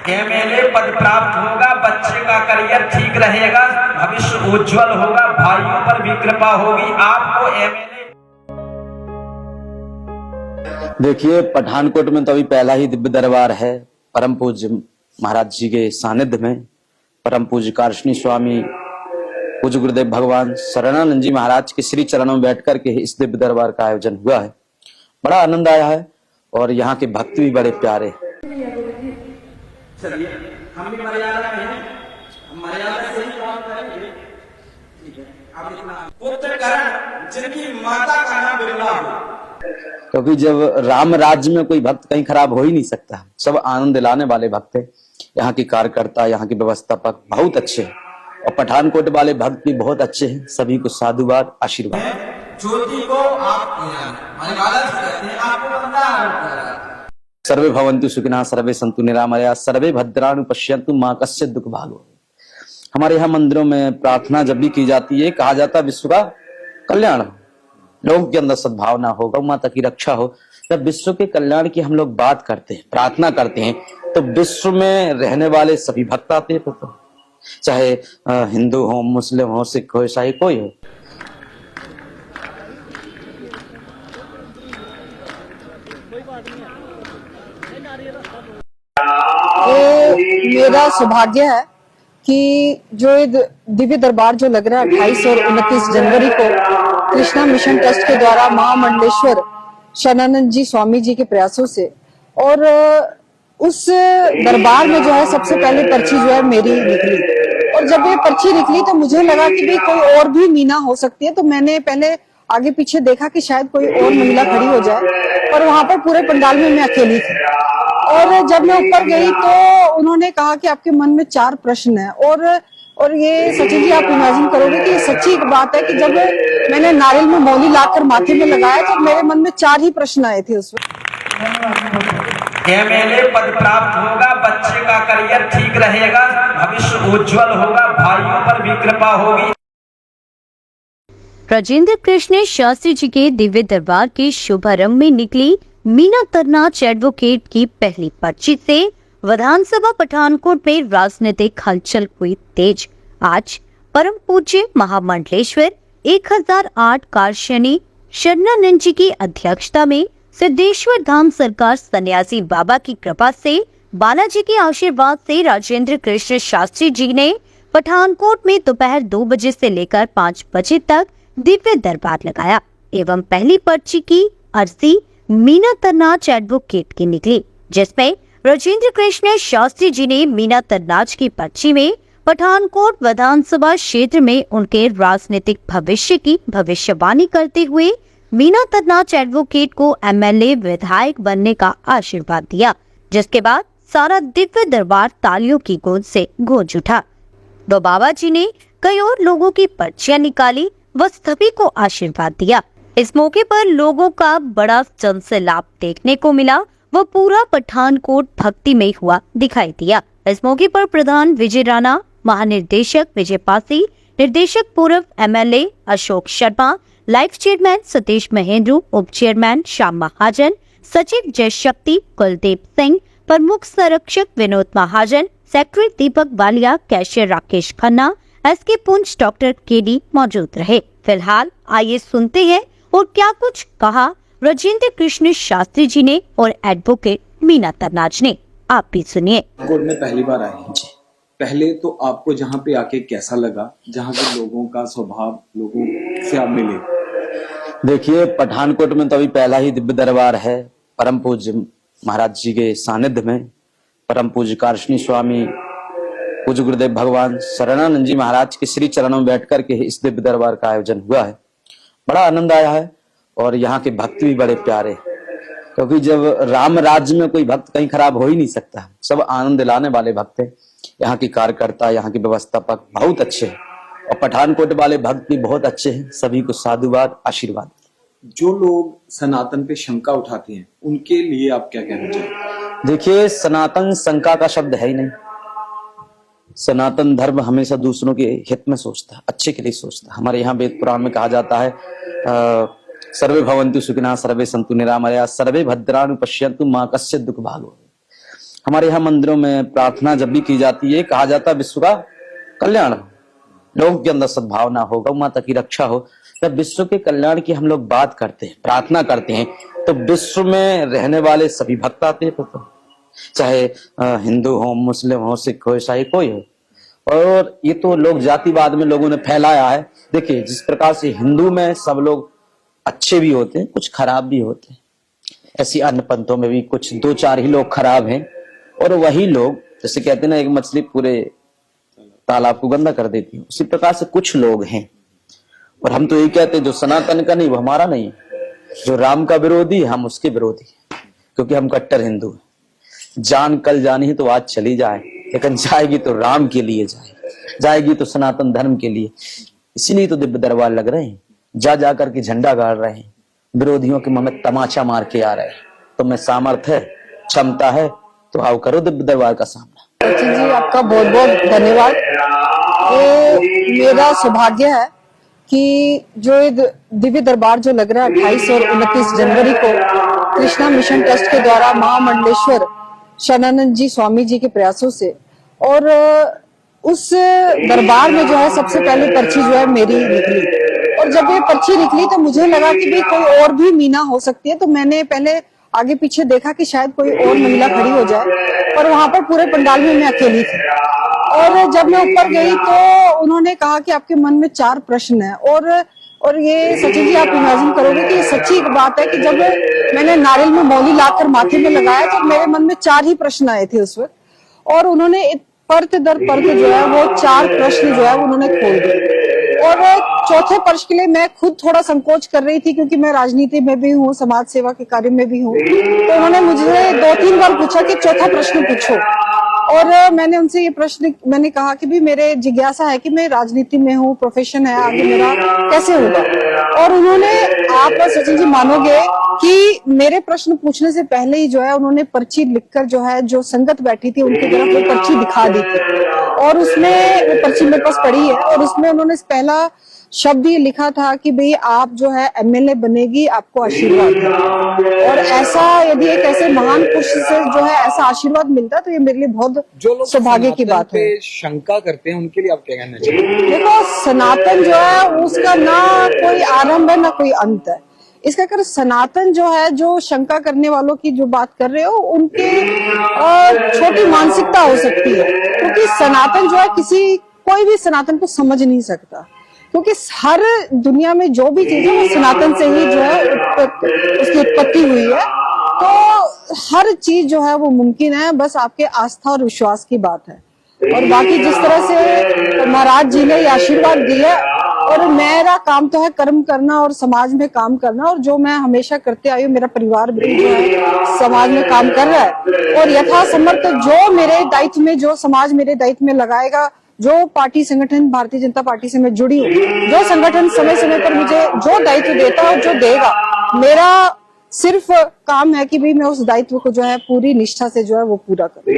MLA पद प्राप्त होगा, बच्चे का करियर ठीक रहेगा, भविष्य उज्जवल होगा, भाइयों पर भी कृपा होगी। आपको एमएलए देखिए, पठानकोट में तो अभी पहला ही दिव्य दरबार है। परम पूज्य महाराज जी के सानिध्य में परम पूज्य कारशनी स्वामी पूज्य गुरुदेव भगवान शरणानंद जी महाराज के श्री चरणों में बैठ करके इस दिव्य दरबार का आयोजन हुआ है। बड़ा आनंद आया है और यहाँ के भक्त भी बड़े प्यारे। चलिए, हम भी मर्यादा में हैं, हम मर्यादा से ही काम करेंगे। ठीक है, आप इतना पुत्र करण जिनकी माता का नाम बिरला हो, क्योंकि जब राम राज्य में कोई भक्त कहीं खराब हो ही नहीं सकता। सब आनंद दिलाने वाले भक्त हैं। यहाँ की कार्यकर्ता, यहाँ के व्यवस्थापक बहुत अच्छे हैं और पठानकोट वाले भक्त भी बहुत अच्छे हैं। सभी को साधुवाद, आशीर्वाद। ज्योति को आप मणिमाला से कहते हैं, आपको बंदा सर्वे भवन्तु सुखिनः, सर्वे सन्तु निरामया, सर्वे भद्राणि पश्यन्तु, मा कश्चित् दुःख भागो। हमारे यहाँ मंदिरों में प्रार्थना जब भी की जाती है, कहा जाता है विश्व का कल्याण, लोगों के अंदर सद्भावना हो, गौ माता की रक्षा हो। जब विश्व के कल्याण की हम लोग बात करते हैं, प्रार्थना करते हैं, तो विश्व में रहने वाले सभी भक्त आते हैं। तो चाहे हिंदू हो, मुस्लिम हो, सिख हो, ईसाई कोई हो। ये मेरा सौभाग्य है कि जो ये दिव्य दरबार जो लग रहा है 28 और 29 जनवरी को कृष्णा मिशन ट्रस्ट के द्वारा महामंडलेश्वर शरणानंद जी स्वामी जी के प्रयासों से, और उस दरबार में जो है सबसे पहले पर्ची जो है मेरी निकली। और जब ये पर्ची निकली तो मुझे लगा कि भाई कोई और भी मीना हो सकती है, तो मैंने पहले आगे पीछे देखा कि शायद कोई और महिला खड़ी हो जाए, पर वहां पर पूरे पंडाल में मैं अकेली थी। और जब मैं ऊपर गई तो उन्होंने कहा कि आपके मन में 4 प्रश्न है। और ये सचिन जी, आप इमेजिन करोगे कि ये सच्ची बात है कि जब मैंने नारियल में मौली लाकर माथे में लगाया तो मेरे मन में 4 ही प्रश्न आए थे उस वक्त। एमएलए पद प्राप्त होगा, बच्चे का करियर ठीक रहेगा, भविष्य उज्जवल होगा, भाइयों पर भी कृपा होगी। राजेंद्र कृष्ण शास्त्री जी के दिव्य दरबार के शुभारंभ में निकली मीना तरनाच एडवोकेट की पहली पर्ची से विधानसभा पठानकोट में राजनीतिक हलचल हुई तेज। आज परम पूज्य महामंडलेश्वर 1008 कारशनी शरणानंद जी की अध्यक्षता में सिद्धेश्वर धाम सरकार सन्यासी बाबा की कृपा से, बालाजी के आशीर्वाद से राजेंद्र कृष्ण शास्त्री जी ने पठानकोट में दोपहर 2 बजे से लेकर 5 बजे तक दिव्य दरबार लगाया एवं पहली पर्ची की अर्जी मीना तरनाच एडवोकेट की निकली, जिसमें राजेंद्र कृष्ण शास्त्री जी ने मीना तरनाच की पर्ची में पठानकोट विधानसभा क्षेत्र में उनके राजनीतिक भविष्य की भविष्यवाणी करते हुए मीना तरनाच एडवोकेट को एमएलए विधायक बनने का आशीर्वाद दिया, जिसके बाद सारा दिव्य दरबार तालियों की गूंज से गूंज उठा। तो बाबा जी ने कई और लोगों की पर्चियां निकाली व सभी को आशीर्वाद दिया। इस मौके पर लोगों का बड़ा जनसैलाब देखने को मिला व पूरा पठानकोट भक्तिमय हुआ दिखाई दिया। इस मौके पर प्रधान विजय राणा, महानिर्देशक विजय पासी, निर्देशक पूर्व MLA Ashok Sharma, life chairman Satish Mahendru, उप चेयरमैन श्याम महाजन, सचिव जय शक्ति कुलदीप सिंह, प्रमुख संरक्षक विनोद महाजन, सेक्रेटरी दीपक बालिया, कैशियर राकेश खन्ना, एसके पुंज, डॉक्टर केडी मौजूद रहे। फिलहाल आइए सुनते हैं और क्या कुछ कहा राजेंद्र कृष्ण शास्त्री जी ने और एडवोकेट मीना तरनाच ने। आप भी सुनिए। कोर्ट में पहली बार आए हैं। पहले तो आपको जहाँ पे आके कैसा लगा, जहाँ के लोगों का स्वभाव, लोगों से आप मिले? देखिए, पठानकोट में तो अभी पहला ही दिव्य दरबार है। परम पूज्य महाराज जी के सानिध्य में परम पूज्य कारशनी स्वामी पूज्य गुरुदेव भगवान शरणानंद जी महाराज के श्री चरणों में बैठ करके इस दिव्य दरबार का आयोजन हुआ है। बड़ा आनंद आया है और यहाँ के भक्त भी बड़े प्यारे, क्योंकि जब राम राज्य में कोई भक्त कहीं खराब हो ही नहीं सकता। सब आनंद दिलाने वाले भक्त हैं। यहाँ की कार्यकर्ता, यहाँ के व्यवस्थापक बहुत अच्छे हैं और पठानकोट वाले भक्त भी बहुत अच्छे हैं। सभी को साधुवाद, आशीर्वाद। जो लोग सनातन पे शंका उठाते हैं उनके लिए आप क्या कहना चाहेंगे? देखिए, सनातन शंका का शब्द है ही नहीं। सनातन धर्म हमेशा दूसरों के हित में सोचता है, अच्छे के लिए सोचता है। हमारे यहाँ वेद पुराण में कहा जाता है सर्वे भवन्तु सुखिनः, सर्वे सन्तु निरामया, सर्वे भद्राणि पश्यन्तु, मा कश्चित् दुःख भागो। हमारे यहाँ मंदिरों में प्रार्थना जब भी की जाती है, कहा जाता है विश्व का कल्याण हो, लोगों के अंदर सद्भावना हो, गौ माता की रक्षा हो। जब विश्व के कल्याण की हम लोग बात करते हैं, प्रार्थना करते हैं, तो विश्व में रहने वाले सभी भक्त आते हैं, तो चाहे हिंदू हो, मुस्लिम हो, सिख हो, ईसाई, कोई हो। और ये तो लोग जातिवाद में लोगों ने फैलाया है। देखिए, जिस प्रकार से हिंदू में सब लोग अच्छे भी होते हैं, कुछ खराब भी होते हैं, ऐसी अन्य पंथों में भी कुछ 2-4 ही लोग खराब हैं, और वही लोग, जैसे कहते हैं ना, एक मछली पूरे तालाब को गंदा कर देती है, उसी प्रकार से कुछ लोग हैं। और हम तो यही कहते हैं, जो सनातन का नहीं वो हमारा नहीं, जो राम का विरोधी हम उसके विरोधी, क्योंकि हम कट्टर हिंदू हैं। जान कल जानी है तो आज चली जाए, लेकिन जाएगी तो राम के लिए जाएगी तो सनातन धर्म के लिए। इसीलिए तो दिव्य दरबार लग रहे हैं, जा करके झंडा गाड़ रहे हैं, विरोधियों के मुंह में तमाचा मार के आ रहे हैं। तो मैं सामर्थ्य है, क्षमता है, तो आओ करो दिव्य दरबार का सामना। सचिन जी, आपका बहुत बहुत धन्यवाद। ये मेरा सौभाग्य है कि जो ये दिव्य दरबार जो लग रहा है 28 और 29 जनवरी को कृष्णा मिशन ट्रस्ट के द्वारा महामंडलेश्वर शरणानंद जी स्वामी जी के प्रयासों से, और उस दरबार में जो है सबसे पहले पर्ची जो है मेरी निकली। और जब ये पर्ची निकली तो मुझे लगा कि भाई कोई और भी मीना हो सकती है, तो मैंने पहले आगे पीछे देखा कि शायद कोई और महिला खड़ी हो जाए, पर वहां पर पूरे पंडाल में मैं अकेली थी। और जब मैं ऊपर गई तो उन्होंने कहा कि आपके मन में 4 प्रश्न है। और ये सचिन जी, आप इमेजिन करोगे कि ये सच्ची बात है कि जब मैंने नारियल में मौली लाकर माथे में लगाया तो मेरे मन में 4 ही प्रश्न आए थे उस वक्त, और उन्होंने परत दर परत जो है वो 4 प्रश्न जो है उन्होंने खोल दिए। और चौथे प्रश्न के लिए मैं खुद थोड़ा संकोच कर रही थी, क्योंकि मैं राजनीति में भी हूँ, समाज सेवा के कार्य में भी हूँ। तो उन्होंने मुझे 2-3 बार पूछा कि चौथा प्रश्न पूछो, और मैंने उनसे ये प्रश्न मैंने कहा कि भी मेरे जिज्ञासा है कि मैं राजनीति में हूँ, प्रोफेशन है, आगे मेरा कैसे होगा। और उन्होंने, आप सचिन जी मानोगे कि मेरे प्रश्न पूछने से पहले ही जो है उन्होंने पर्ची लिखकर जो है, जो संगत बैठी थी उनकी तरफ वो पर्ची दिखा दी थी, और उसमें वो पर्ची मेरे पास पड़ी है। और उसमें उन्होंने पहला शब्द ये लिखा था कि भाई आप जो है एमएलए बनेगी, आपको आशीर्वाद है। और ऐसा यदि एक ऐसे महान पुरुष से जो है ऐसा आशीर्वाद मिलता तो ये मेरे लिए बहुत सौभाग्य की बात है। शंका करते हैं उनके लिए आप क्या कहना चाहिए? देखो, सनातन जो है उसका ना कोई आरंभ है ना कोई अंत है। इसका कर सनातन जो है, जो शंका करने वालों की जो बात कर रहे हो, उनके छोटी मानसिकता हो सकती है, क्योंकि सनातन जो है कोई भी सनातन को समझ नहीं सकता, क्योंकि हर दुनिया में जो भी चीज है वो सनातन से ही जो है उसकी उत्पत्ति हुई है। तो हर चीज जो है वो मुमकिन है, बस आपके आस्था और विश्वास की बात है। और बाकी जिस तरह से महाराज जी ने आशीर्वाद दिया, और मेरा काम तो है कर्म करना और समाज में काम करना, और जो मैं हमेशा करते आई हूँ, मेरा परिवार भी जो है समाज में काम कर रहा है। और यथासमर्थ जो मेरे दायित्व में, जो समाज मेरे दायित्व में लगाएगा, जो पार्टी संगठन भारतीय जनता पार्टी से मैं जुड़ी हूँ, जो संगठन समय समय पर मुझे जो दायित्व देता है और जो देगा, मेरा सिर्फ काम है कि भाई मैं उस दायित्व को जो है पूरी निष्ठा से जो है वो पूरा करूँ।